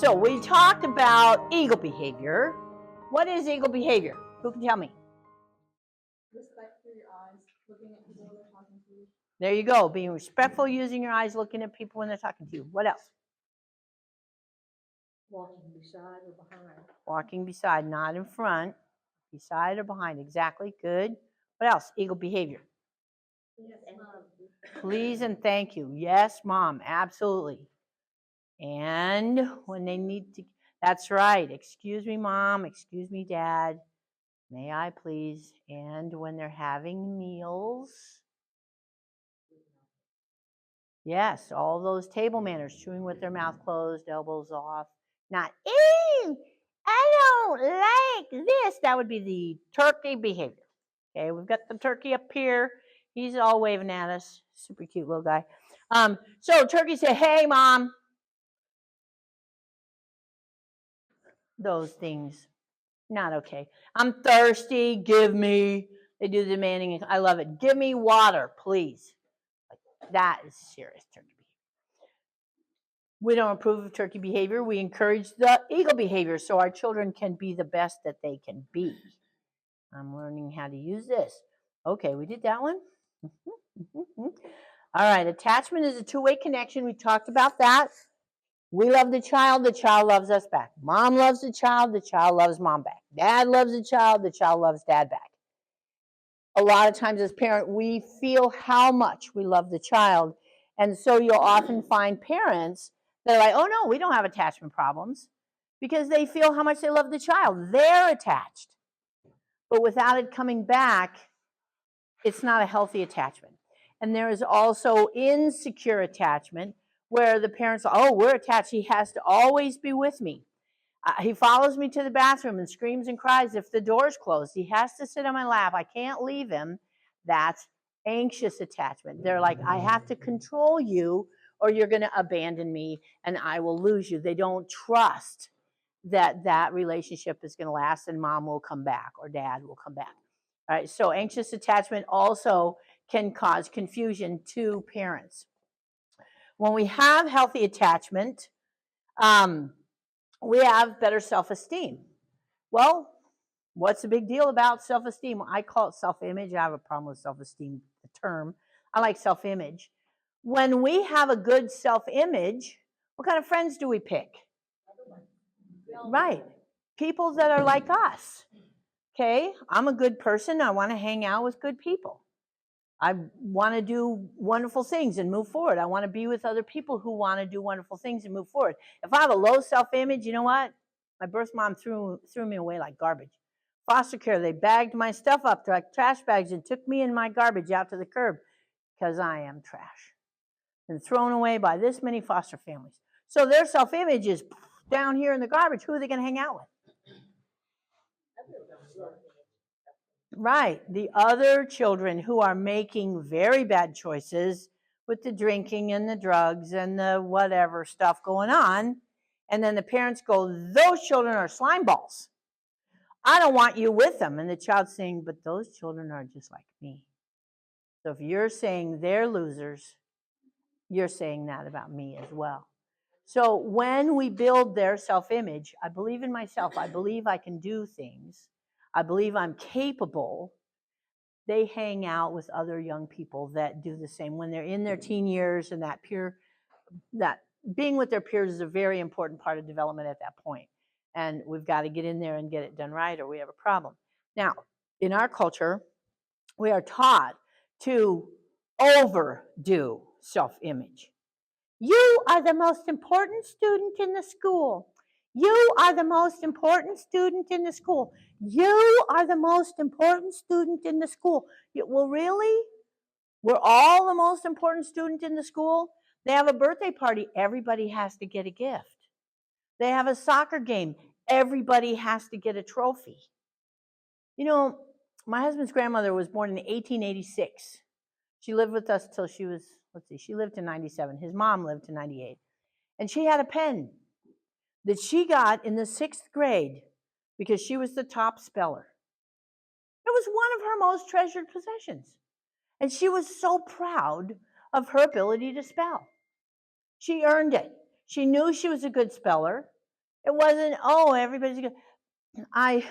So we talked about eagle behavior. What is eagle behavior? Who can tell me? Respect through your eyes, looking at people when they're talking to you. There you go. Being respectful, using your eyes, looking at people when they're talking to you. What else? Walking beside or behind. Walking beside, not in front. Beside or behind. Exactly. Good. What else? Eagle behavior. Yes, Mom. Please and thank you. Yes, Mom. Absolutely. And when they need to, that's right. Excuse me, Mom. Excuse me, Dad. May I please? And when they're having meals. Yes, all those table manners, chewing with their mouth closed, elbows off. Not, ew, I don't like this. That would be the turkey behavior. Okay, we've got the turkey up here. He's all waving at us. Super cute little guy. So turkey say, hey, Mom. Those things, not okay. I'm thirsty, give me. They do the demanding. I love it. Give me water, please. That is serious turkey behavior. We don't approve of turkey behavior. We encourage the eagle behavior so our children can be the best that they can be. I'm learning how to use this. Okay, we did that one. All right, attachment is a two-way connection. We talked about that. We love the child loves us back. Mom loves the child loves mom back. Dad loves the child loves dad back. A lot of times as parent, we feel how much we love the child. And so you'll often find parents that are like, oh no, we don't have attachment problems because they feel how much they love the child. They're attached. But without it coming back, it's not a healthy attachment. And there is also insecure attachment where the parents are, oh, we're attached. He has to always be with me. He follows me to the bathroom and screams and cries if the door's closed. He has to sit on my lap. I can't leave him. That's anxious attachment. They're like, I have to control you or you're going to abandon me and I will lose you. They don't trust that that relationship is going to last and mom will come back or dad will come back. All right, so anxious attachment also can cause confusion to parents. When we have healthy attachment, we have better self-esteem. Well, what's the big deal about self-esteem? I call it self-image. I have a problem with self-esteem, the term. I like self-image. When we have a good self-image, what kind of friends do we pick? Right. People that are like us. Okay, I'm a good person. I want to hang out with good people. I want to do wonderful things and move forward. I want to be with other people who want to do wonderful things and move forward. If I have a low self-image, you know what? My birth mom threw me away like garbage. Foster care, they bagged my stuff up like trash bags and took me and my garbage out to the curb because I am trash. And thrown away by this many foster families. So their self-image is down here in the garbage. Who are they going to hang out with? Right. The other children who are making very bad choices with the drinking and the drugs and the whatever stuff going on. And then the parents go, those children are slime balls. I don't want you with them. And the child's saying, but those children are just like me. So if you're saying they're losers, you're saying that about me as well. So when we build their self-image, I believe in myself. I believe I can do things. I believe I'm capable. They hang out with other young people that do the same when they're in their teen years, and that being with their peers is a very important part of development at that point. And we've got to get in there and get it done right or we have a problem. Now, in our culture, we are taught to overdo self-image. You are the most important student in the school. You are the most important student in the school. You are the most important student in the school. Well, really? We're all the most important student in the school? They have a birthday party. Everybody has to get a gift. They have a soccer game. Everybody has to get a trophy. You know, my husband's grandmother was born in 1886. She lived with us till she was, she lived to 97. His mom lived to 98. And she had a pen that she got in the 6th grade because she was the top speller. It was one of her most treasured possessions. And she was so proud of her ability to spell. She earned it. She knew she was a good speller. It wasn't, oh, everybody's good. I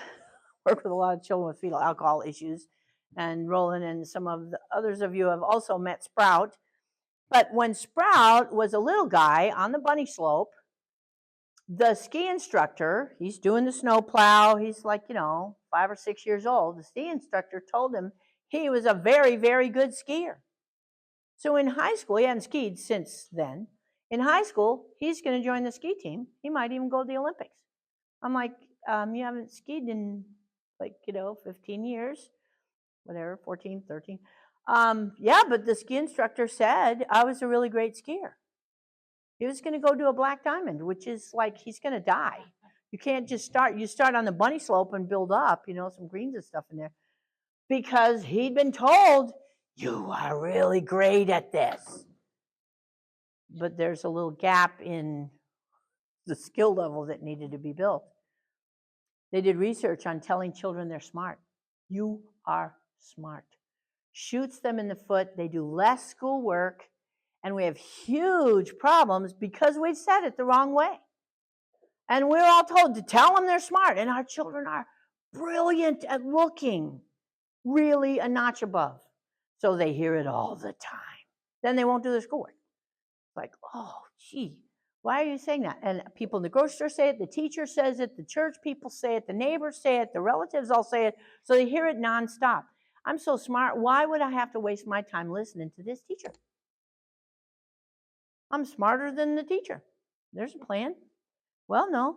work with a lot of children with fetal alcohol issues, and Roland and some of the others of you have also met Sprout. But when Sprout was a little guy on the bunny slope, the ski instructor, he's doing the snow plow, he's like, 5 or 6 years old. The ski instructor told him he was a very, very good skier. So in high school, he hadn't skied since then. In high school, he's going to join the ski team. He might even go to the Olympics. I'm like, you haven't skied in 15 years, whatever, 14, 13. Yeah, but the ski instructor said I was a really great skier. He was going to go do a black diamond, which is like he's going to die. You can't just start. You start on the bunny slope and build up, some greens and stuff in there. Because he'd been told, you are really great at this. But there's a little gap in the skill level that needed to be built. They did research on telling children they're smart. You are smart. Shoots them in the foot. They do less schoolwork. And we have huge problems because we've said it the wrong way. And we're all told to tell them they're smart. And our children are brilliant at looking really a notch above. So they hear it all the time. Then they won't do their schoolwork. Like, oh, gee, why are you saying that? And people in the grocery store say it, the teacher says it, the church people say it, the neighbors say it, the relatives all say it. So they hear it nonstop. I'm so smart. Why would I have to waste my time listening to this teacher? I'm smarter than the teacher. There's a plan. Well, no.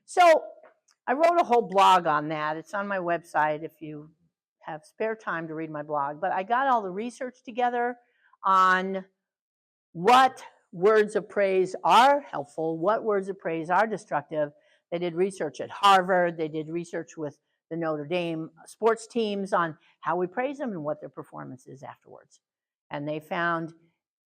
So I wrote a whole blog on that. It's on my website if you have spare time to read my blog. But I got all the research together on what words of praise are helpful, what words of praise are destructive. They did research at Harvard. They did research with the Notre Dame sports teams on how we praise them and what their performance is afterwards. And they found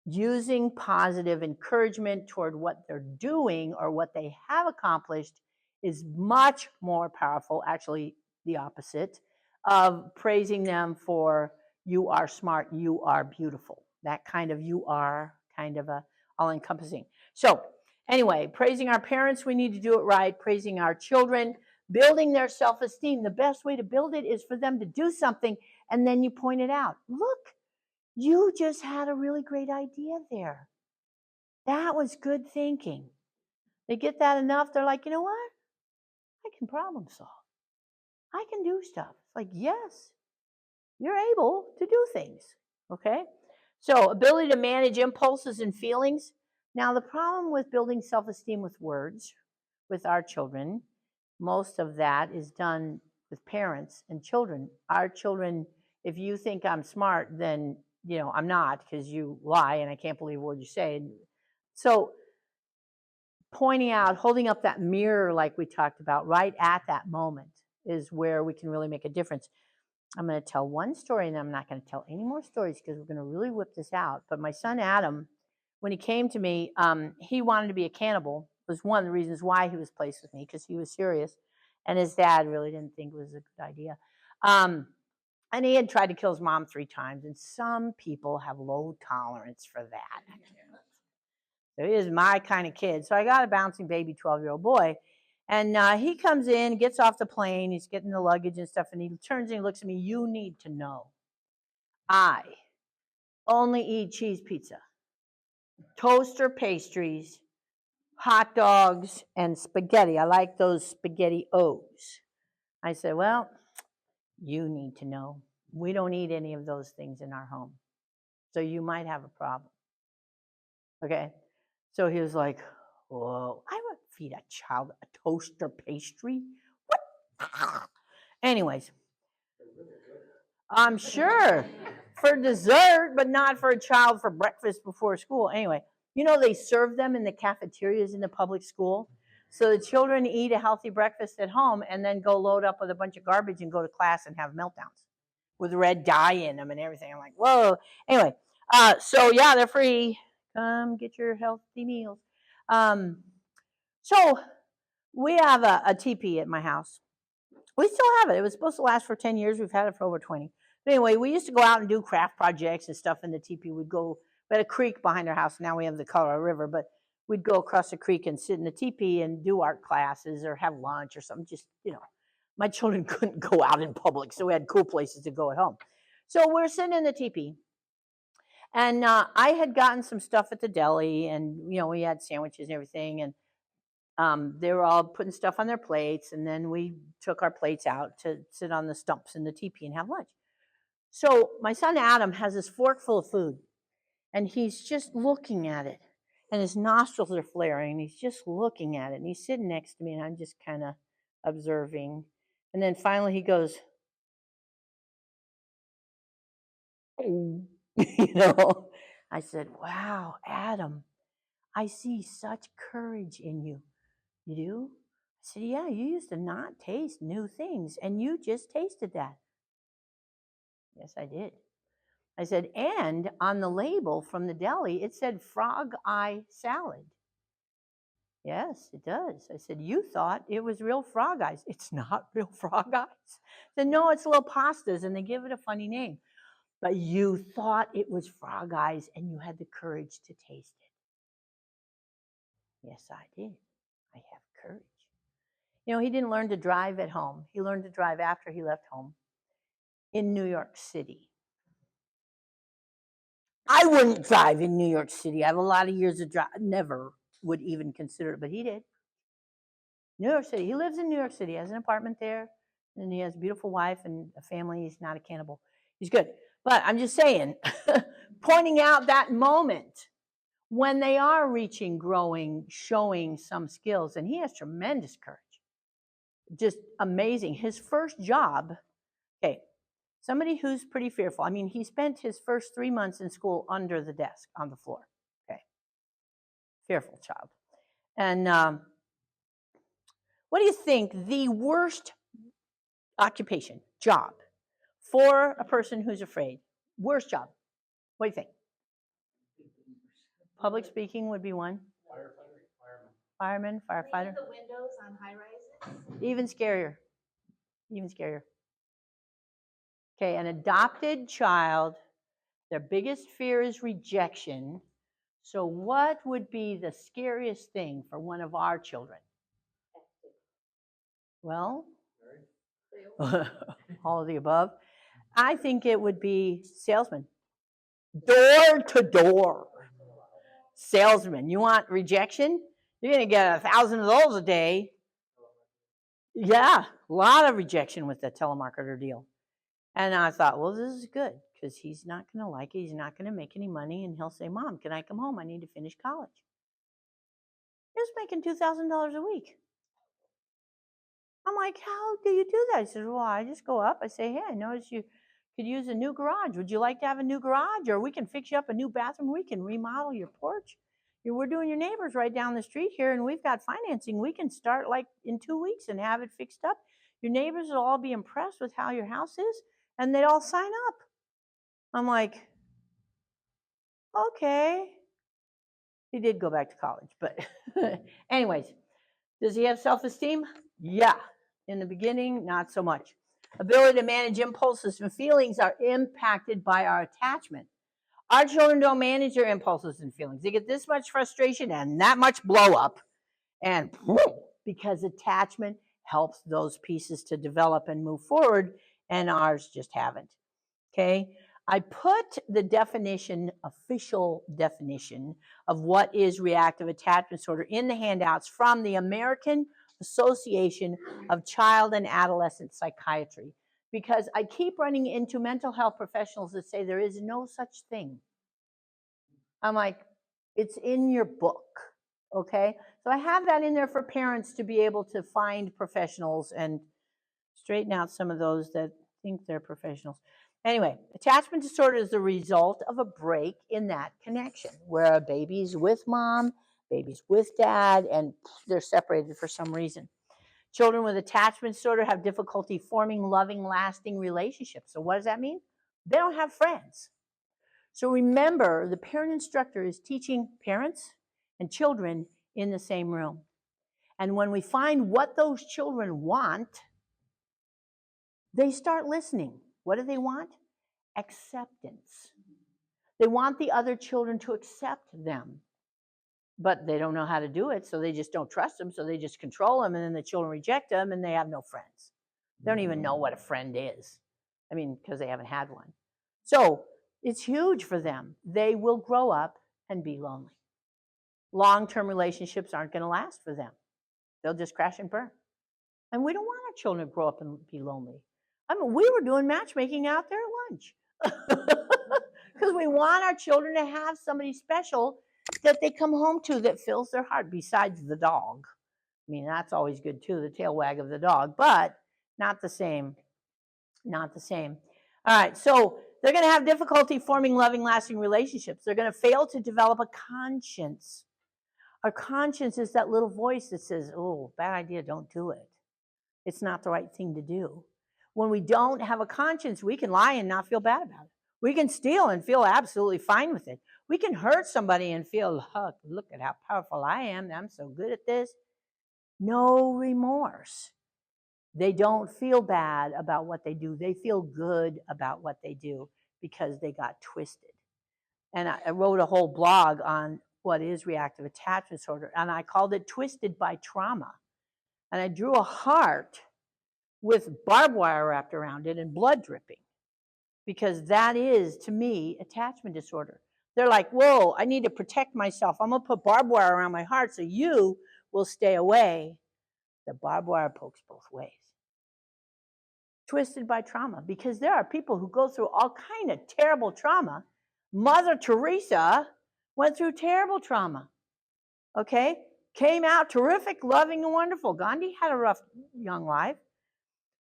using positive encouragement toward what they're doing or what they have accomplished is much more powerful, actually the opposite, of praising them for you are smart, you are beautiful. That kind of you are kind of a all-encompassing. So anyway, praising our parents, we need to do it right. Praising our children, building their self-esteem. The best way to build it is for them to do something and then you point it out. Look, you just had a really great idea there. That was good thinking. They get that enough, they're like, you know what? I can problem solve. I can do stuff. It's like, yes, you're able to do things. Okay? So, ability to manage impulses and feelings. Now, the problem with building self-esteem with words, with our children, most of that is done with parents and children. Our children, if you think I'm smart, then I'm not, because you lie and I can't believe a word you say. So pointing out, holding up that mirror like we talked about right at that moment is where we can really make a difference. I'm going to tell one story and I'm not going to tell any more stories because we're going to really whip this out. But my son Adam, when he came to me, he wanted to be a cannibal. It was one of the reasons why he was placed with me, because he was serious. And his dad really didn't think it was a good idea. And he had tried to kill his mom 3 times. And some people have low tolerance for that. So he is my kind of kid. So I got a bouncing baby 12-year-old boy. And he comes in, gets off the plane. He's getting the luggage and stuff. And he turns and he looks at me. You need to know, I only eat cheese pizza, toaster pastries, hot dogs, and spaghetti. I like those spaghetti-os. I said, well, you need to know. We don't eat any of those things in our home. So you might have a problem. Okay? So he was like, whoa, I would feed a child a toaster pastry? What? Anyways, I'm sure for dessert, but not for a child for breakfast before school. Anyway, they serve them in the cafeterias in the public school. So the children eat a healthy breakfast at home and then go load up with a bunch of garbage and go to class and have meltdowns with red dye in them and everything. I'm like, whoa. Anyway, so yeah, they're free. Come get your healthy meals. So we have a teepee at my house. We still have it. It was supposed to last for 10 years. We've had it for over 20. But anyway, we used to go out and do craft projects and stuff in the teepee. We had a creek behind our house. Now we have the Colorado River. But we'd go across the creek and sit in the teepee and do art classes or have lunch or something. Just, my children couldn't go out in public, so we had cool places to go at home. So we're sitting in the teepee. And I had gotten some stuff at the deli, and we had sandwiches and everything, and they were all putting stuff on their plates, and then we took our plates out to sit on the stumps in the teepee and have lunch. So my son Adam has this fork full of food, and he's just looking at it, and his nostrils are flaring, and he's just looking at it, and he's sitting next to me, and I'm just kind of observing. And then finally he goes, I said, "Wow, Adam, I see such courage in you." "You do?" I said, "Yeah, you used to not taste new things, and you just tasted that." "Yes, I did." I said, "And on the label from the deli, it said frog eye salad." "Yes, it does." I said, "You thought it was real frog eyes." "It's not real frog eyes." I said, "No, it's little pastas, and they give it a funny name. But you thought it was frog eyes, and you had the courage to taste it." "Yes, I did. I have courage." He didn't learn to drive at home. He learned to drive after he left home in New York City. I wouldn't drive in New York City. I have a lot of years of drive. Never would even consider it, but he did. New York City. He lives in New York City. He has an apartment there, and he has a beautiful wife and a family. He's not a cannibal. He's good. But I'm just saying, pointing out that moment when they are reaching, growing, showing some skills, and he has tremendous courage. Just amazing. His first job, okay, somebody who's pretty fearful. I mean, he spent his first 3 months in school under the desk on the floor. Okay, fearful child. And what do you think the worst occupation, job, for a person who's afraid? Worst job. What do you think? Public speaking would be one. Fireman, firefighter. The windows on high rises. Even scarier. Even scarier. Okay, an adopted child, their biggest fear is rejection. So what would be the scariest thing for one of our children? Well, all of the above. I think it would be salesman. Door to door. Salesman. You want rejection? You're going to get 1,000 of those a day. Yeah, a lot of rejection with the telemarketer deal. And I thought, well, this is good because he's not going to like it. He's not going to make any money. And he'll say, "Mom, can I come home? I need to finish college." He was making $2,000 a week. I'm like, "How do you do that?" He says, "Well, I just go up. I say, 'Hey, I noticed you could use a new garage. Would you like to have a new garage? Or we can fix you up a new bathroom. We can remodel your porch. We're doing your neighbors right down the street here, and we've got financing. We can start like in 2 weeks and have it fixed up. Your neighbors will all be impressed with how your house is, and they'd all sign up." I'm like, "Okay." He did go back to college, but anyways, does he have self-esteem? Yeah. In the beginning, not so much. Ability to manage impulses and feelings are impacted by our attachment. Our children don't manage their impulses and feelings. They get this much frustration and that much blow up, and because attachment helps those pieces to develop and move forward, and ours just haven't. Okay? I put the definition, official definition, of what is reactive attachment disorder in the handouts from the American Association of Child and Adolescent Psychiatry, because I keep running into mental health professionals that say there is no such thing. I'm like, it's in your book, okay? So I have that in there for parents to be able to find professionals and straighten out some of those that think they're professionals. Anyway, attachment disorder is the result of a break in that connection where a baby's with mom, baby's with dad, and they're separated for some reason. Children with attachment disorder have difficulty forming loving, lasting relationships. So what does that mean? They don't have friends. So remember, the parent instructor is teaching parents and children in the same room. And when we find what those children want, they start listening. What do they want? Acceptance. They want the other children to accept them. but they don't know how to do it, so they just don't trust them, so they just control them, and then the children reject them, and they have no friends. They don't even know what a friend is. I mean, because they haven't had one. So it's huge for them. They will grow up and be lonely. Long-term relationships aren't going to last for them. They'll just crash and burn. And we don't want our children to grow up and be lonely. I mean, we were doing matchmaking out there at lunch because we want our children to have somebody special that they come home to that fills their heart besides the dog. I mean, that's always good too, the tail wag of the dog, but not the same. Not the same. All right, so they're going to have difficulty forming loving, lasting relationships. They're going to fail to develop a conscience. Our conscience is that little voice that says, oh, bad idea, don't do it. It's not the right thing to do. When we don't have a conscience, we can lie and not feel bad about it. We can steal and feel absolutely fine with it. We can hurt somebody and feel, look at how powerful I am. I'm so good at this. No remorse. They don't feel bad about what they do. They feel good about what they do because they got twisted. And I wrote a whole blog on what is reactive attachment disorder, and I called it Twisted by Trauma. And I drew a heart with barbed wire wrapped around it and blood dripping, because that is, to me, attachment disorder. They're like, whoa, I need to protect myself. I'm going to put barbed wire around my heart so you will stay away. The barbed wire pokes both ways. Twisted by trauma, because there are people who go through all kind of terrible trauma. Mother Teresa went through terrible trauma, okay? Came out terrific, loving, and wonderful. Gandhi had a rough young life.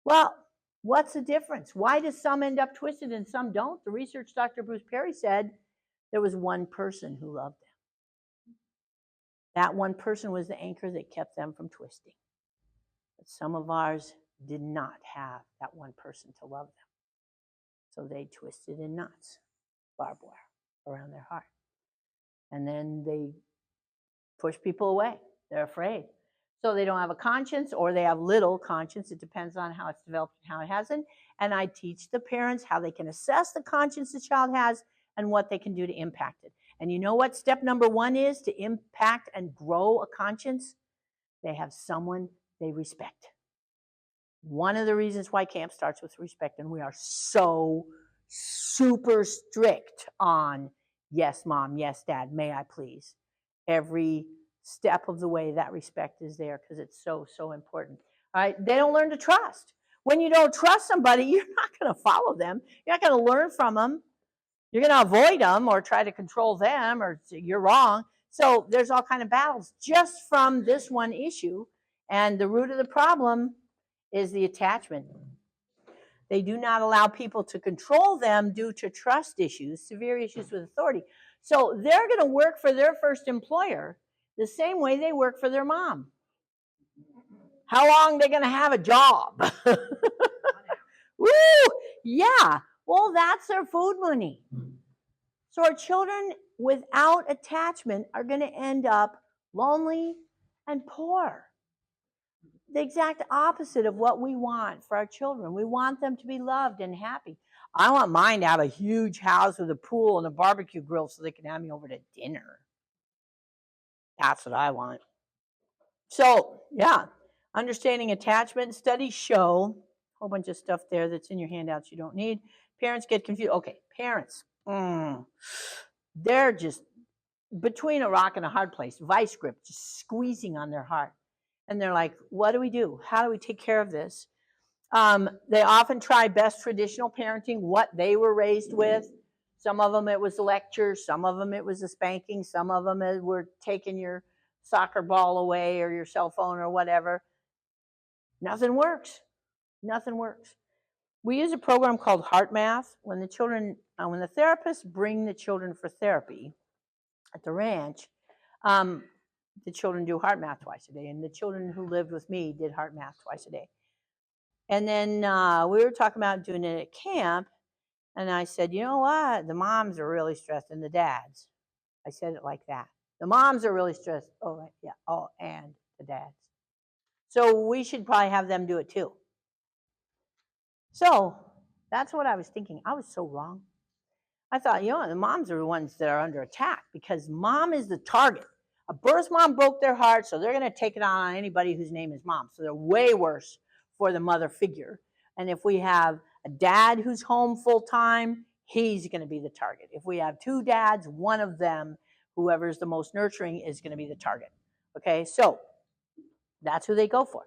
Well, what's the difference? Why do some end up twisted and some don't? The research Dr. Bruce Perry said there was one person who loved them. That one person was the anchor that kept them from twisting. But some of ours did not have that one person to love them. So they twisted in knots, barbed wire around their heart. And then they push people away. They're afraid. So they don't have a conscience, or they have little conscience. It depends on how it's developed and how it hasn't. And I teach the parents how they can assess the conscience the child has and what they can do to impact it. And you know what step number one is to impact and grow a conscience? They have someone they respect. One of the reasons why camp starts with respect, and we are so super strict on yes, mom, yes, dad, may I please. Every step of the way that respect is there because it's so, so important. All right, they don't learn to trust. When you don't trust somebody, you're not going to follow them. You're not going to learn from them. You're going to avoid them or try to control them, or you're wrong. So there's all kind of battles just from this one issue. And the root of the problem is the attachment. They do not allow people to control them due to trust issues, severe issues with authority. So they're going to work for their first employer the same way they work for their mom. How long are they going to have a job? Woo! Yeah. Well, that's their food money. So our children without attachment are going to end up lonely and poor. The exact opposite of what we want for our children. We want them to be loved and happy. I want mine to have a huge house with a pool and a barbecue grill so they can have me over to dinner. That's what I want. So, yeah, understanding attachment. Studies show a whole bunch of stuff there that's in your handouts you don't need. Parents get confused. Okay, parents. They're just between a rock and a hard place. Vice grip, just squeezing on their heart. And they're like, what do we do? How do we take care of this? They often try best traditional parenting, what they were raised with. Some of them it was lectures, some of them it was a spanking, some of them it were taking your soccer ball away or your cell phone or whatever. Nothing works. Nothing works. We use a program called Heart Math. When the therapists bring the children for therapy at the ranch, the children do heart math twice a day, and the children who lived with me did heart math twice a day. And then we were talking about doing it at camp, and I said, you know what? The moms are really stressed, and the dads. I said it like that. The moms are really stressed. Oh, right, yeah. Oh, and the dads. So we should probably have them do it too. So that's what I was thinking. I was so wrong. I thought, the moms are the ones that are under attack because mom is the target. A birth mom broke their heart, so they're going to take it on anybody whose name is mom. So they're way worse for the mother figure. And if we have a dad who's home full time, he's going to be the target. If we have two dads, one of them, whoever's the most nurturing, is going to be the target. Okay, so that's who they go for.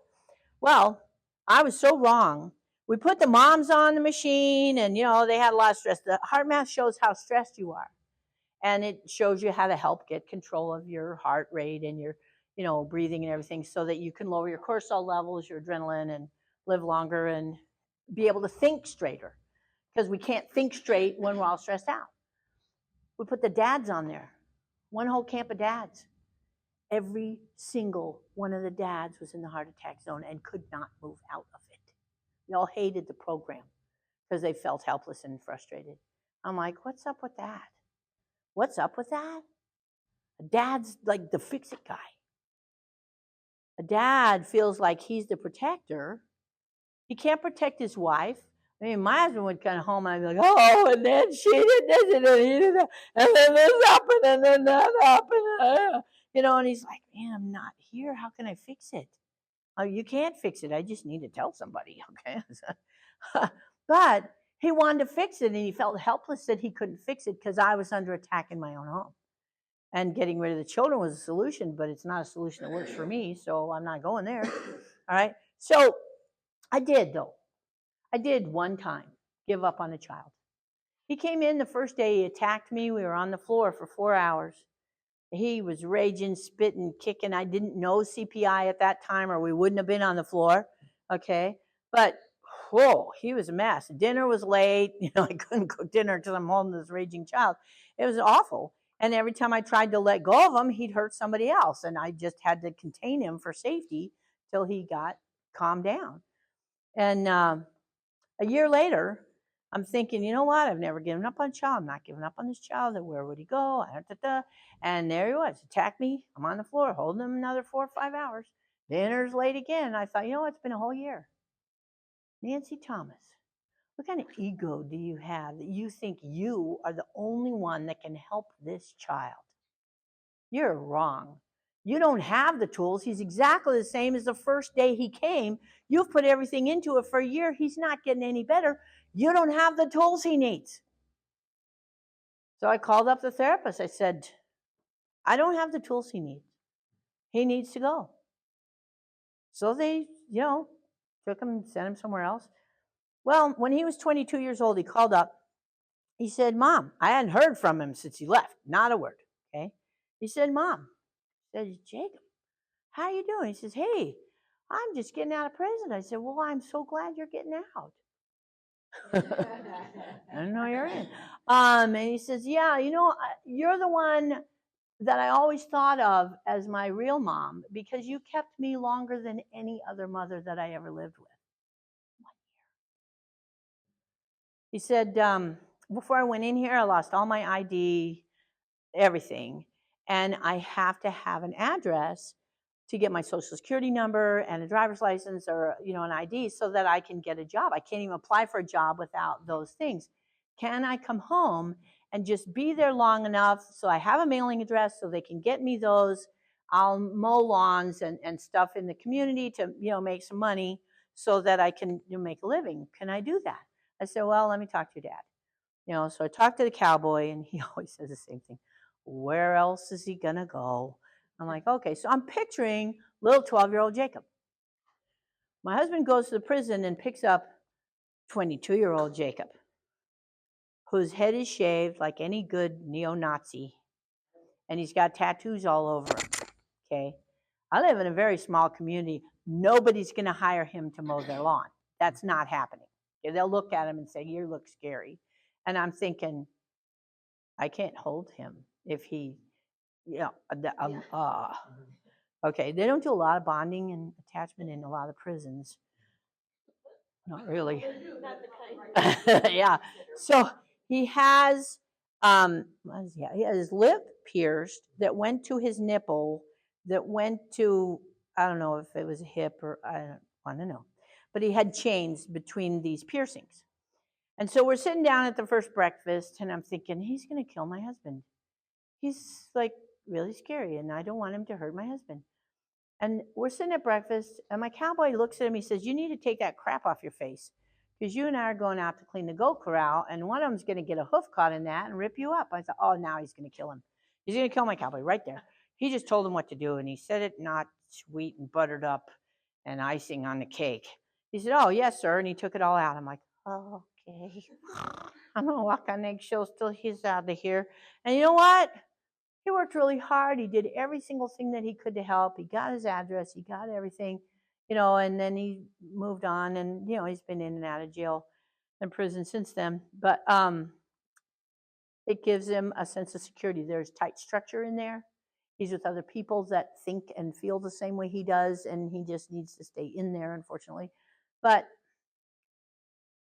Well, I was so wrong. We put the moms on the machine, and they had a lot of stress. The HeartMath shows how stressed you are, and it shows you how to help get control of your heart rate and your breathing and everything, so that you can lower your cortisol levels, your adrenaline, and live longer and be able to think straighter, because we can't think straight when we're all stressed out. We put the dads on there, one whole camp of dads. Every single one of the dads was in the heart attack zone and could not move out of it. They all hated the program because they felt helpless and frustrated. I'm like, what's up with that? What's up with that? A dad's like the fix-it guy. A dad feels like he's the protector. He can't protect his wife. I mean, my husband would come home and I'd be like, oh, and then she did this, and then he did that, and then this happened, and then that happened. And he's like, man, I'm not here. How can I fix it? Oh, you can't fix it. I just need to tell somebody, okay? But he wanted to fix it, and he felt helpless that he couldn't fix it because I was under attack in my own home. And getting rid of the children was a solution, but it's not a solution that works for me, so I'm not going there. All right? So I did, though. I did one time give up on a child. He came in the first day, he attacked me. We were on the floor for 4 hours. He was raging, spitting, kicking. I didn't know CPI at that time, or we wouldn't have been on the floor, okay? But, whoa, he was a mess. Dinner was late. I couldn't cook dinner because I'm holding this raging child. It was awful. And every time I tried to let go of him, he'd hurt somebody else. And I just had to contain him for safety till he got calmed down. And a year later, I'm thinking, you know what? I've never given up on a child. I'm not giving up on this child. Where would he go? And there he was. Attacked me. I'm on the floor holding him another 4 or 5 hours. Dinner's late again. I thought, it's been a whole year. Nancy Thomas, what kind of ego do you have that you think you are the only one that can help this child? You're wrong. You don't have the tools. He's exactly the same as the first day he came. You've put everything into it for a year. He's not getting any better. You don't have the tools he needs. So I called up the therapist. I said, I don't have the tools he needs. He needs to go. So they, took him and sent him somewhere else. Well, when he was 22 years old, he called up. He said, Mom, I hadn't heard from him since he left. Not a word, okay? He said, Mom, I said, Jacob, how you doing? He says, hey, I'm just getting out of prison. I said, well, I'm so glad you're getting out. I didn't know you're in. And he says, yeah, you're the one that I always thought of as my real mom, because you kept me longer than any other mother that I ever lived with. 1 year. He said, before I went in here, I lost all my ID, everything. And I have to have an address to get my social security number and a driver's license, or an ID, so that I can get a job. I can't even apply for a job without those things. Can I come home and just be there long enough so I have a mailing address so they can get me those? I'll mow lawns and stuff in the community to make some money so that I can make a living. Can I do that? I said, well, let me talk to your dad. So I talked to the cowboy, and he always says the same thing. Where else is he gonna go? I'm like, okay. So I'm picturing little 12-year-old Jacob. My husband goes to the prison and picks up 22-year-old Jacob, whose head is shaved like any good neo-Nazi, and he's got tattoos all over him, okay? I live in a very small community. Nobody's gonna hire him to mow their lawn. That's not happening. Okay? They'll look at him and say, you look scary. And I'm thinking, I can't hold him if he, okay, they don't do a lot of bonding and attachment in a lot of prisons. Not really. Yeah. So he has, he has his lip pierced that went to his nipple, that went to, I don't know if it was a hip or I don't want to know, but he had chains between these piercings. And so we're sitting down at the first breakfast, and I'm thinking, he's going to kill my husband. He's like really scary, and I don't want him to hurt my husband. And we're sitting at breakfast, and my cowboy looks at him. He says, "You need to take that crap off your face, because you and I are going out to clean the goat corral, and one of them's going to get a hoof caught in that and rip you up." I thought, "Oh, now he's going to kill him. He's going to kill my cowboy right there." He just told him what to do, and he said it not sweet and buttered up and icing on the cake. He said, "Oh, yes, sir," and he took it all out. I'm like, "Oh, okay." I'm going to walk on eggshells till he's out of here. And you know what? He worked really hard. He did every single thing that he could to help. He got his address. He got everything, and then he moved on, and, he's been in and out of jail and prison since then. But it gives him a sense of security. There's tight structure in there. He's with other people that think and feel the same way he does, and he just needs to stay in there, unfortunately. But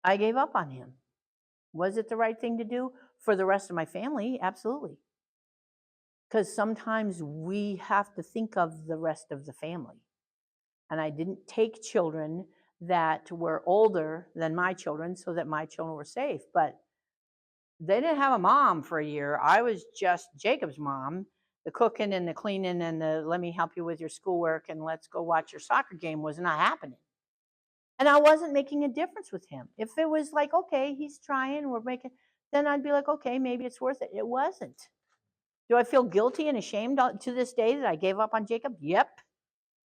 I gave up on him. Was it the right thing to do for the rest of my family? Absolutely. Because sometimes we have to think of the rest of the family. And I didn't take children that were older than my children so that my children were safe. But they didn't have a mom for a year. I was just Jacob's mom. The cooking and the cleaning and the let me help you with your schoolwork and let's go watch your soccer game was not happening. And I wasn't making a difference with him. If it was like, okay, he's trying, then I'd be like, okay, maybe it's worth it. It wasn't. Do I feel guilty and ashamed to this day that I gave up on Jacob? Yep.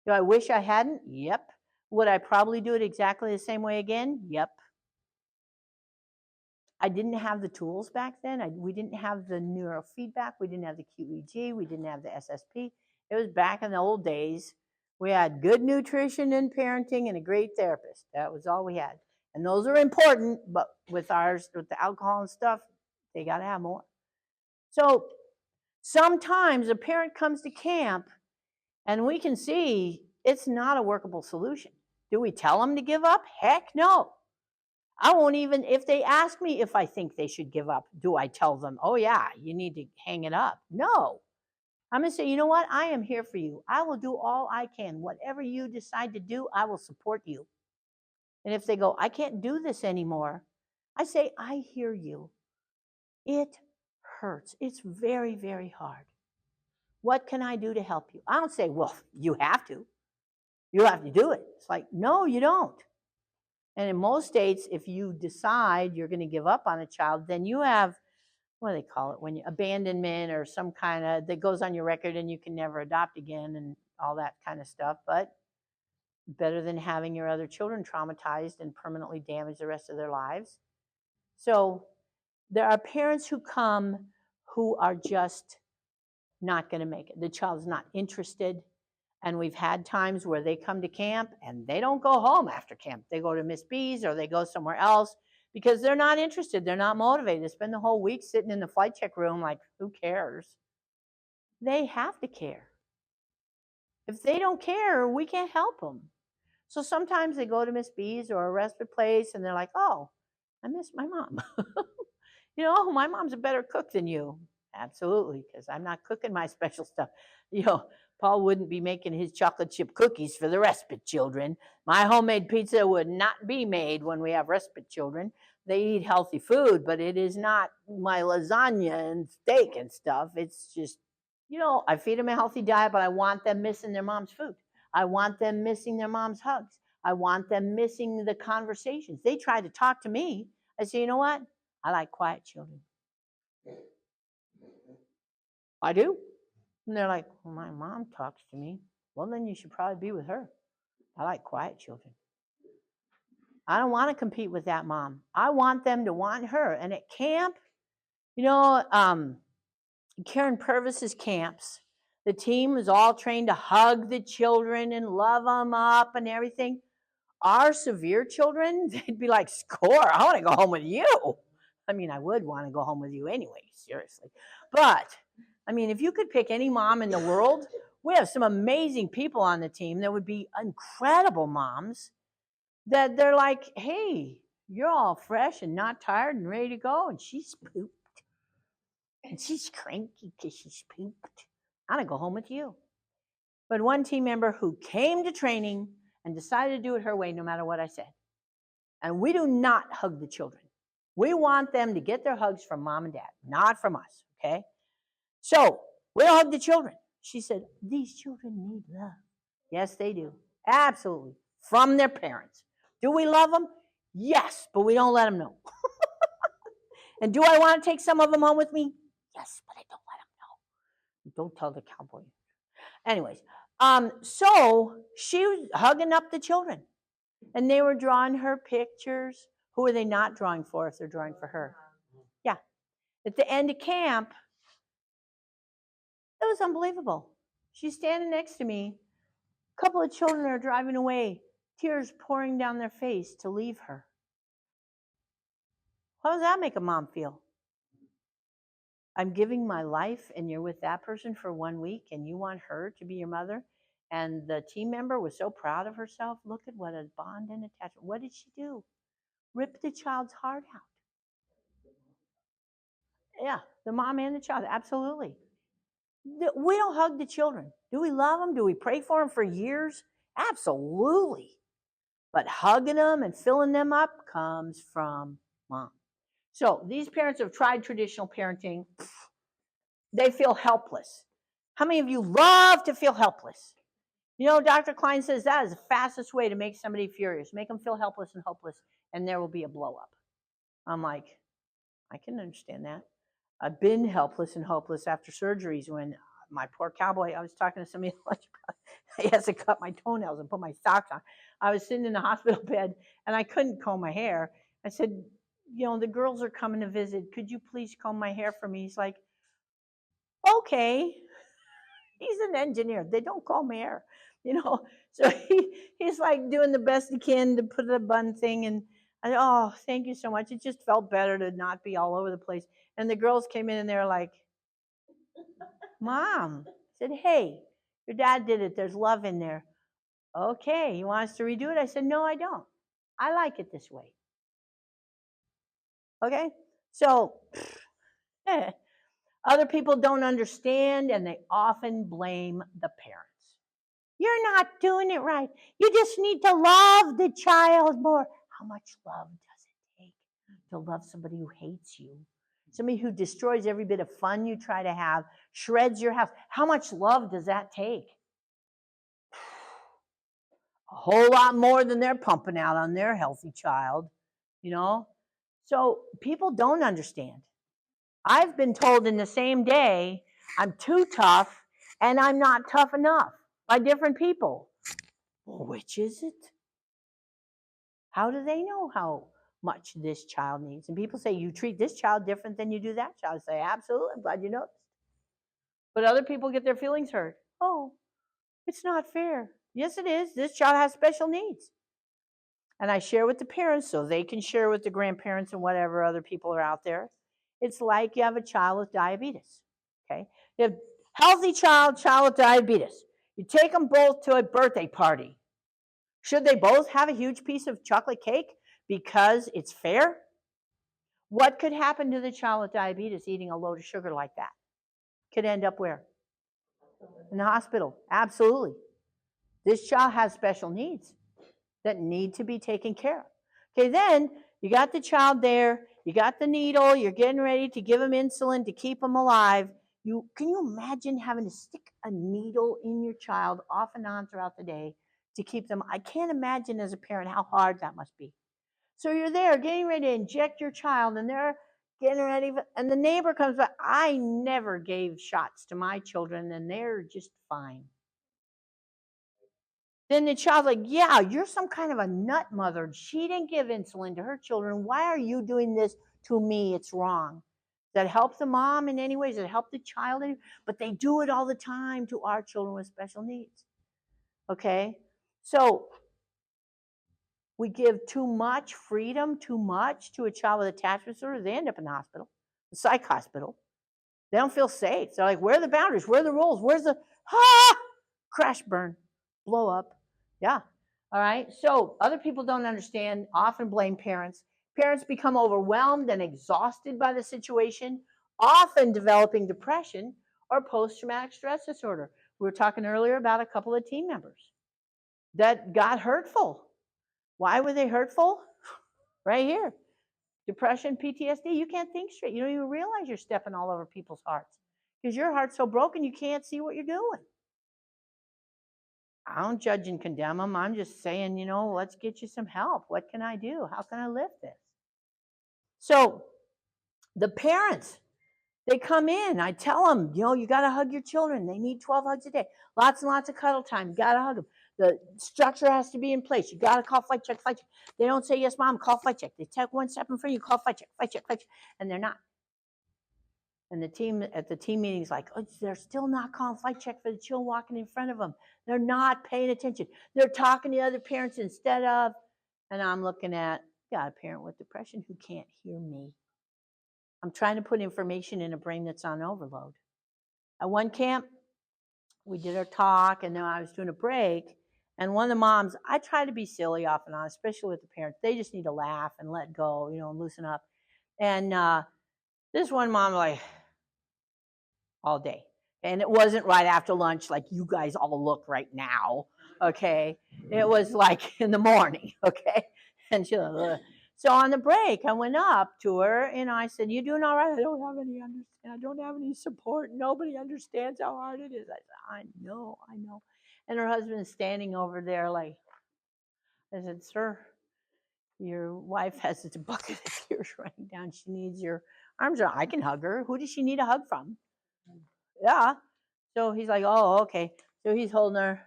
Do I wish I hadn't? Yep. Would I probably do it exactly the same way again? Yep. I didn't have the tools back then. We didn't have the neurofeedback. We didn't have the QEG. We didn't have the SSP. It was back in the old days. We had good nutrition and parenting and a great therapist. That was all we had. And those are important, but with the alcohol and stuff, they got to have more. So sometimes a parent comes to camp and we can see it's not a workable solution. Do we tell them to give up? Heck no. I won't even, if they ask me if I think they should give up, do I tell them, oh yeah, you need to hang it up? No. I'm going to say, you know what? I am here for you. I will do all I can. Whatever you decide to do, I will support you. And if they go, I can't do this anymore, I say, I hear you. It hurts. It's very, very hard. What can I do to help you? I don't say, well, you have to. You have to do it. It's like, no, you don't. And in most states, if you decide you're going to give up on a child, then you have, what do they call it, when you abandonment or some kind of that goes on your record and you can never adopt again and all that kind of stuff. But better than having your other children traumatized and permanently damage the rest of their lives. So there are parents who come who are just not going to make it. The child's not interested. And we've had times where they come to camp and they don't go home after camp. They go to Miss B's or they go somewhere else because they're not interested. They're not motivated. They spend the whole week sitting in the flight check room like, who cares? They have to care. If they don't care, we can't help them. So sometimes they go to Miss B's or a respite place and they're like, oh, I miss my mom. My mom's a better cook than you. Absolutely, because I'm not cooking my special stuff. Paul wouldn't be making his chocolate chip cookies for the respite children. My homemade pizza would not be made when we have respite children. They eat healthy food, but it is not my lasagna and steak and stuff. It's just, I feed them a healthy diet, but I want them missing their mom's food. I want them missing their mom's hugs. I want them missing the conversations. They try to talk to me. I say, you know what? I like quiet children. I do. And they're like, well, my mom talks to me. Well, then you should probably be with her. I like quiet children. I don't want to compete with that mom. I want them to want her. And at camp, Karen Purvis's camps, the team was all trained to hug the children and love them up and everything. Our severe children, they'd be like, score, I want to go home with you. I mean, I would want to go home with you anyway, seriously. But, if you could pick any mom in the world, we have some amazing people on the team that would be incredible moms that they're like, hey, you're all fresh and not tired and ready to go. And she's pooped. And she's cranky because she's pooped. I'm going to go home with you. But one team member who came to training and decided to do it her way no matter what I said. And we do not hug the children. We want them to get their hugs from mom and dad, not from us, okay? So We don't hug the children. She said, these children need love. Yes, they do. Absolutely. From their parents. Do we love them? Yes, but we don't let them know. And do I want to take some of them home with me? Yes, but I don't let them know. Don't tell the cowboy. Anyways, so she was hugging up the children, and they were drawing her pictures. Who are they not drawing for if they're drawing for her? Yeah. At the end of camp, it was unbelievable. She's standing next to me. A couple of children are driving away, tears pouring down their face to leave her. How does that make a mom feel? I'm giving my life, and you're with that person for 1 week, and you want her to be your mother? And the team member was so proud of herself. Look at what a bond and attachment. What did she do? Rip the child's heart out. Yeah, the mom and the child, absolutely. We don't hug the children. Do we love them? Do we pray for them for years? Absolutely. But hugging them and filling them up comes from mom. So these parents have tried traditional parenting. They feel helpless. How many of you love to feel helpless? You know, Dr. Klein says that is the fastest way to make somebody furious. Make them feel helpless and hopeless, and there will be a blow up. I'm like, I can understand that. I've been helpless and hopeless after surgeries when my poor cowboy, I was talking to somebody he has to cut my toenails and put my socks on. I was sitting in the hospital bed and I couldn't comb my hair. I said, you know, the girls are coming to visit. Could you please comb my hair for me? He's like, okay. He's an engineer. They don't comb hair, you know. So he's like doing the best he can to put a bun thing. And oh, thank you so much. It just felt better to not be all over the place. And the girls came in and they're like, Mom, I said, hey, your dad did it. There's love in there. Okay, you want us to redo it? I said, no, I don't. I like it this way. Okay? So other people don't understand and they often blame the parents. You're not doing it right. You just need to love the child more. How much love does it take to love somebody who hates you? Somebody who destroys every bit of fun you try to have, shreds your house. How much love does that take? A whole lot more than they're pumping out on their healthy child, you know? So people don't understand. I've been told in the same day, I'm too tough and I'm not tough enough by different people. Well, which is it? How do they know how much this child needs? And people say, you treat this child different than you do that child. I say, absolutely, I'm glad you noticed. But other people get their feelings hurt. Oh, it's not fair. Yes, it is. This child has special needs. And I share with the parents so they can share with the grandparents and whatever other people are out there. It's like you have a child with diabetes. Okay? You have healthy child with diabetes. You take them both to a birthday party. Should they both have a huge piece of chocolate cake because it's fair? What could happen to the child with diabetes eating a load of sugar like that? Could end up where? In the hospital. Absolutely. This child has special needs that need to be taken care of. Okay, then you got the child there, you got the needle, you're getting ready to give him insulin to keep him alive. Can you imagine having to stick a needle in your child off and on throughout the day to keep them? I can't imagine as a parent how hard that must be. So you're there getting ready to inject your child, and they're getting ready, and the neighbor comes by. I never gave shots to my children, and they're just fine. Then the child's like, yeah, you're some kind of a nut mother. She didn't give insulin to her children. Why are you doing this to me? It's wrong. Does that help the mom in any way? Does it help the child? But they do it all the time to our children with special needs. Okay? So we give too much freedom, too much to a child with attachment disorder. They end up in the hospital, the psych hospital. They don't feel safe. They're like, where are the boundaries? Where are the rules? Where's the crash, burn, blow up? Yeah. All right. So other people don't understand, often blame parents. Parents become overwhelmed and exhausted by the situation, often developing depression or post-traumatic stress disorder. We were talking earlier about a couple of team members that got hurtful. Why were they hurtful? Right here. Depression, PTSD, you can't think straight. You don't even realize you're stepping all over people's hearts. because your heart's so broken you can't see what you're doing. I don't judge and condemn them. I'm just saying, let's get you some help. What can I do? How can I lift this? So the parents, they come in. I tell them, you got to hug your children. They need 12 hugs a day. Lots and lots of cuddle time. You got to hug them. The structure has to be in place. You got to call flight check, flight check. They don't say, yes, mom, call flight check. They take one step in front of you, call flight check, flight check, flight check. And they're not. And the team at the team meeting is like, oh, they're still not calling flight check for the children walking in front of them. They're not paying attention. They're talking to other parents instead of, and I'm looking at, got a parent with depression who can't hear me. I'm trying to put information in a brain that's on overload. At one camp, we did our talk, and then I was doing a break, and one of the moms, I try to be silly off and on, especially with the parents. They just need to laugh and let go, and loosen up. And this one mom, like, all day. And it wasn't right after lunch like you guys all look right now, okay? It was like in the morning, okay? And she was, ugh. So on the break, I went up to her and I said, you doing all right? I don't have any support. Nobody understands how hard it is. I said, I know. And her husband's standing over there like, I said, sir, your wife has this bucket of tears running down. She needs your arms around. I can hug her. Who does she need a hug from? Yeah. So he's like, oh, okay. So he's holding her.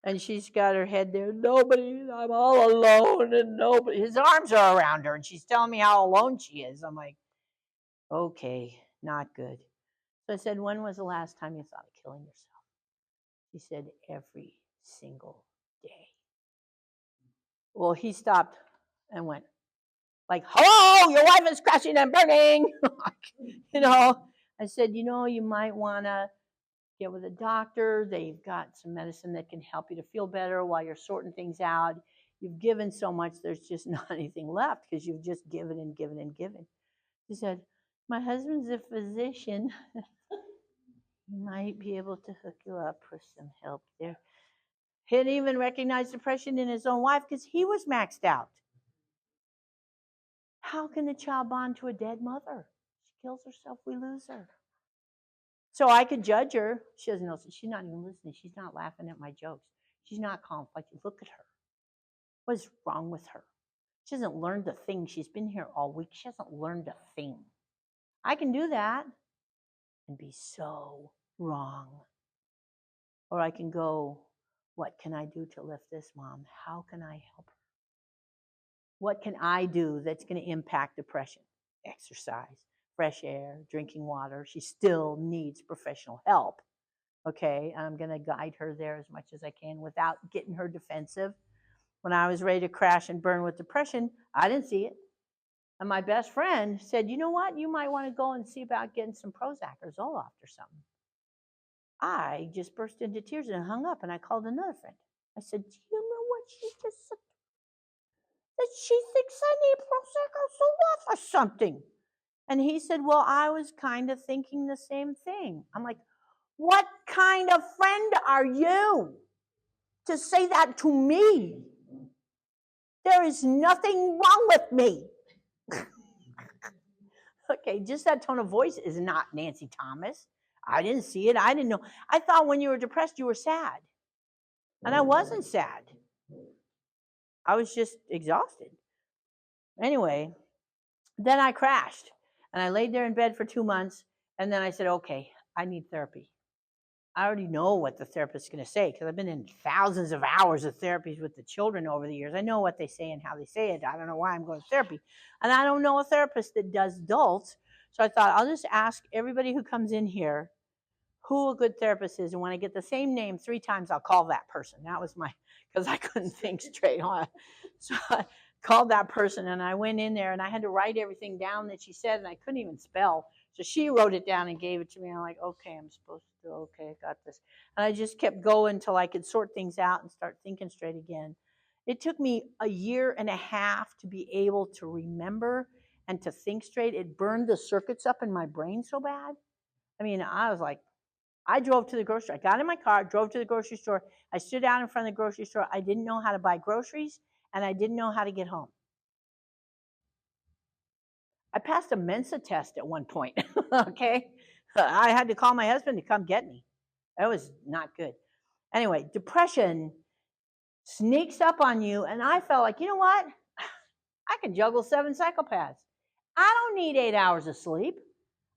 And she's got her head there. Nobody, I'm all alone and nobody. His arms are around her and she's telling me how alone she is. I'm like, okay, not good. So I said, when was the last time you thought of killing yourself? She said, every single day. Well, he stopped and went, like, hello, your wife is crashing and burning. I said, you might want to get with a doctor. They've got some medicine that can help you to feel better while you're sorting things out. You've given so much, there's just not anything left because you've just given and given and given. She said, my husband's a physician. He might be able to hook you up for some help there. He didn't even recognize depression in his own wife because he was maxed out. How can the child bond to a dead mother? She kills herself, we lose her. So I could judge her. She doesn't know. She's not even listening. She's not laughing at my jokes. She's not calm. Like, look at her. What is wrong with her? She hasn't learned a thing. She's been here all week. She hasn't learned a thing. I can do that and be so wrong. Or I can go, what can I do to lift this mom? How can I help her? What can I do that's going to impact depression? Exercise, fresh air, drinking water. She still needs professional help. Okay, I'm going to guide her there as much as I can without getting her defensive. When I was ready to crash and burn with depression, I didn't see it. And my best friend said, you know what? You might want to go and see about getting some Prozac or Zoloft or something. I just burst into tears and hung up, and I called another friend. I said, do you know what she just said? That she thinks I need Prozac or Zoloft or something. And he said, well, I was kind of thinking the same thing. I'm like, what kind of friend are you to say that to me? There is nothing wrong with me. Okay, just that tone of voice is not Nancy Thomas. I didn't see it. I didn't know. I thought when you were depressed, you were sad. And I wasn't sad. I was just exhausted. Anyway, then I crashed. And I laid there in bed for 2 months. And then I said, okay, I need therapy. I already know what the therapist is going to say because I've been in thousands of hours of therapies with the children over the years. I know what they say and how they say it. I don't know why I'm going to therapy. And I don't know a therapist that does adults. So I thought I'll just ask everybody who comes in here who a good therapist is. And when I get the same name 3 times, I'll call that person. That was because I couldn't think straight on. So I called that person and I went in there and I had to write everything down that she said and I couldn't even spell. So she wrote it down and gave it to me. I'm like, okay, I'm supposed to, okay, I got this. And I just kept going until I could sort things out and start thinking straight again. It took me 1.5 years to be able to remember and to think straight. It burned the circuits up in my brain so bad. I mean, I was like, I drove to the grocery store. I got in my car, drove to the grocery store. I stood out in front of the grocery store. I didn't know how to buy groceries, and I didn't know how to get home. I passed a Mensa test at one point. Okay. I had to call my husband to come get me. That was not good. Anyway, depression sneaks up on you, and I felt like, you know what? I can juggle 7 psychopaths. I don't need 8 hours of sleep.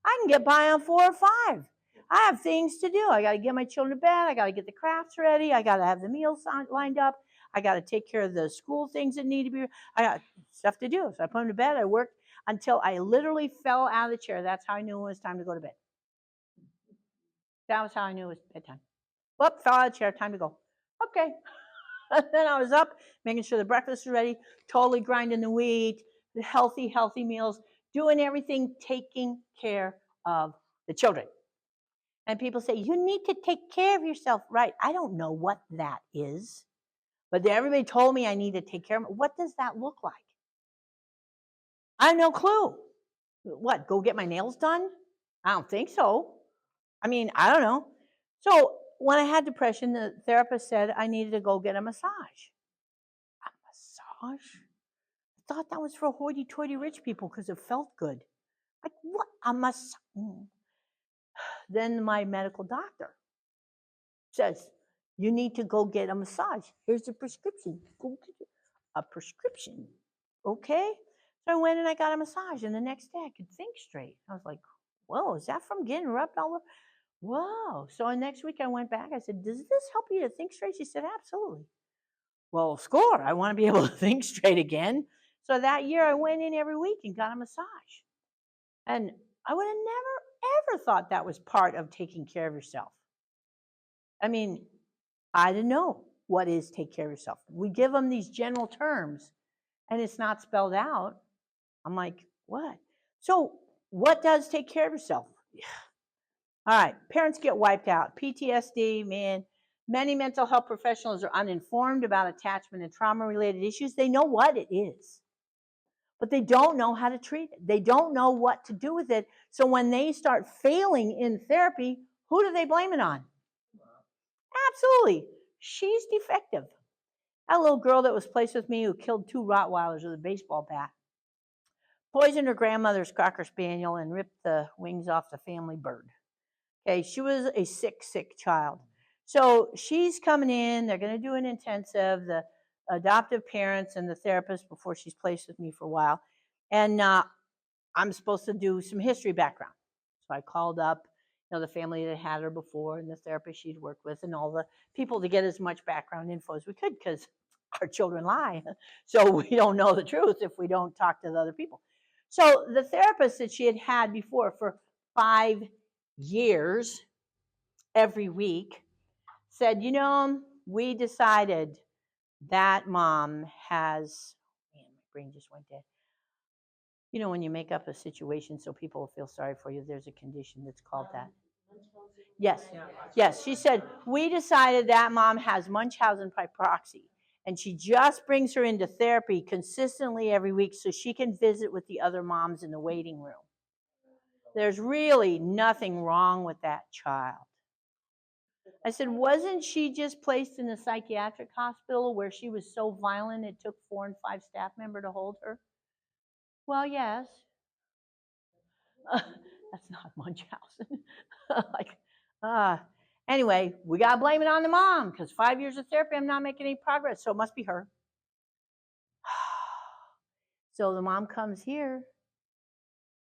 I can get by on 4 or 5. I have things to do. I got to get my children to bed. I got to get the crafts ready. I got to have the meals lined up. I got to take care of the school things that need to be. I got stuff to do. So I put them to bed. I worked until I literally fell out of the chair. That's how I knew it was time to go to bed. That was how I knew it was bedtime. Whoop, fell out of the chair. Time to go. Okay. And then I was up, making sure the breakfast was ready, totally grinding the wheat, the healthy meals, doing everything, taking care of the children. And people say, you need to take care of yourself. Right. I don't know what that is. But everybody told me I need to take care of. What does that look like? I have no clue. What? Go get my nails done? I don't think so. I mean, I don't know. So when I had depression, the therapist said I needed to go get a massage. A massage? I thought that was for hoity-toity rich people because it felt good. Like, what? A massage? Then my medical doctor says, you need to go get a massage. Here's a prescription. Go get a prescription. Okay? So I went and I got a massage, and the next day I could think straight. I was like, whoa, is that from getting rubbed all over? Whoa. So next week I went back. I said, does this help you to think straight? She said, absolutely. Well, score. I want to be able to think straight again. So that year I went in every week and got a massage. And I would have never, ever thought that was part of taking care of yourself. I mean, I didn't know what is take care of yourself. We give them these general terms and it's not spelled out. I'm like, what? So what does take care of yourself? All right, parents get wiped out. PTSD, man. Many mental health professionals are uninformed about attachment and trauma-related issues. They know what it is, but they don't know how to treat it. They don't know what to do with it. So when they start failing in therapy, who do they blame it on? Absolutely. She's defective. That little girl that was placed with me who killed 2 Rottweilers with a baseball bat, poisoned her grandmother's Cocker Spaniel and ripped the wings off the family bird. Okay, she was a sick child. So she's coming in. They're going to do an intensive, the adoptive parents and the therapist before she's placed with me for a while. And I'm supposed to do some history background. So I called up, the family that had her before and the therapist she'd worked with and all the people to get as much background info as we could because our children lie. So we don't know the truth if we don't talk to the other people. So the therapist that she had had before for 5 years, every week, said, we decided that mom has, man, my brain just went dead. When you make up a situation so people will feel sorry for you, there's a condition that's called that. Yes. She said, we decided that mom has Munchausen by proxy, and she just brings her into therapy consistently every week so she can visit with the other moms in the waiting room. There's really nothing wrong with that child. I said, wasn't she just placed in a psychiatric hospital where she was so violent it took 4 and 5 staff members to hold her? Well, yes. That's not Munchausen. Anyway, we got to blame it on the mom because 5 years of therapy, I'm not making any progress, so it must be her. So the mom comes here,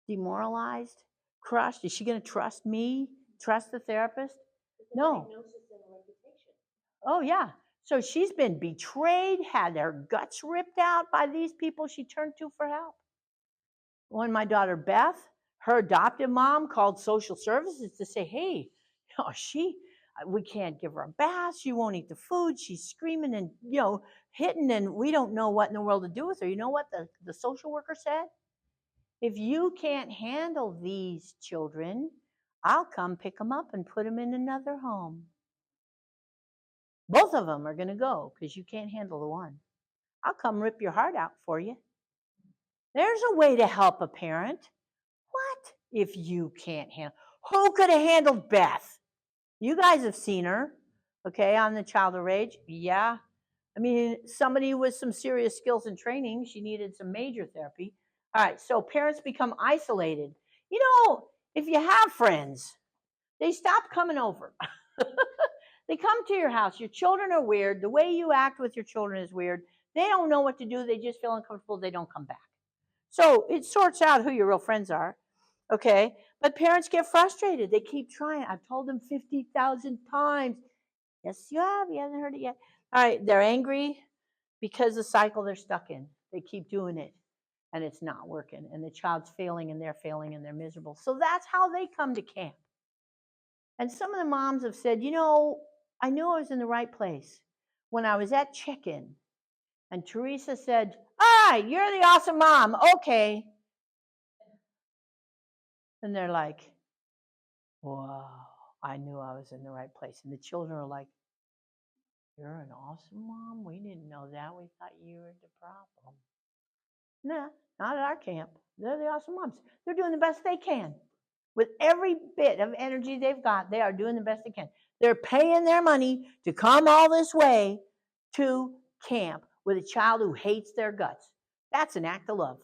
demoralized, crushed. Is she going to trust me, trust the therapist? No. Oh, yeah. So she's been betrayed, had her guts ripped out by these people she turned to for help. When my daughter Beth, her adoptive mom, called social services to say, hey, we can't give her a bath. She won't eat the food. She's screaming and, hitting, and we don't know what in the world to do with her. You know what the social worker said? If you can't handle these children, I'll come pick them up and put them in another home. Both of them are going to go because you can't handle the one. I'll come rip your heart out for you. There's a way to help a parent. What if you can't handle? Who could have handled Beth? You guys have seen her, okay, on the Child of Rage. Yeah. I mean, somebody with some serious skills and training, she needed some major therapy. All right, so parents become isolated. If you have friends, they stop coming over. They come to your house. Your children are weird. The way you act with your children is weird. They don't know what to do. They just feel uncomfortable. They don't come back. So it sorts out who your real friends are. Okay. But parents get frustrated. They keep trying. I've told them 50,000 times. Yes, you have. You haven't heard it yet. All right. They're angry because the cycle they're stuck in. They keep doing it and it's not working. And the child's failing and they're miserable. So that's how they come to camp. And some of the moms have said, I knew I was in the right place when I was at check-in. And Teresa said, all right, you're the awesome mom. Okay. And they're like, wow, I knew I was in the right place. And the children are like, you're an awesome mom? We didn't know that. We thought you were the problem. Nah, not at our camp. They're the awesome moms. They're doing the best they can. With every bit of energy they've got, they are doing the best they can. They're paying their money to come all this way to camp with a child who hates their guts. That's an act of love.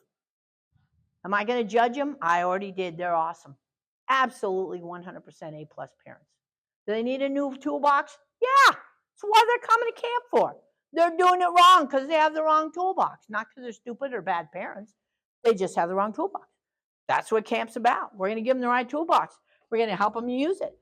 Am I going to judge them? I already did. They're awesome. Absolutely 100% A+ parents. Do they need a new toolbox? Yeah. That's what they're coming to camp for. They're doing it wrong because they have the wrong toolbox, not because they're stupid or bad parents. They just have the wrong toolbox. That's what camp's about. We're going to give them the right toolbox. We're going to help them use it.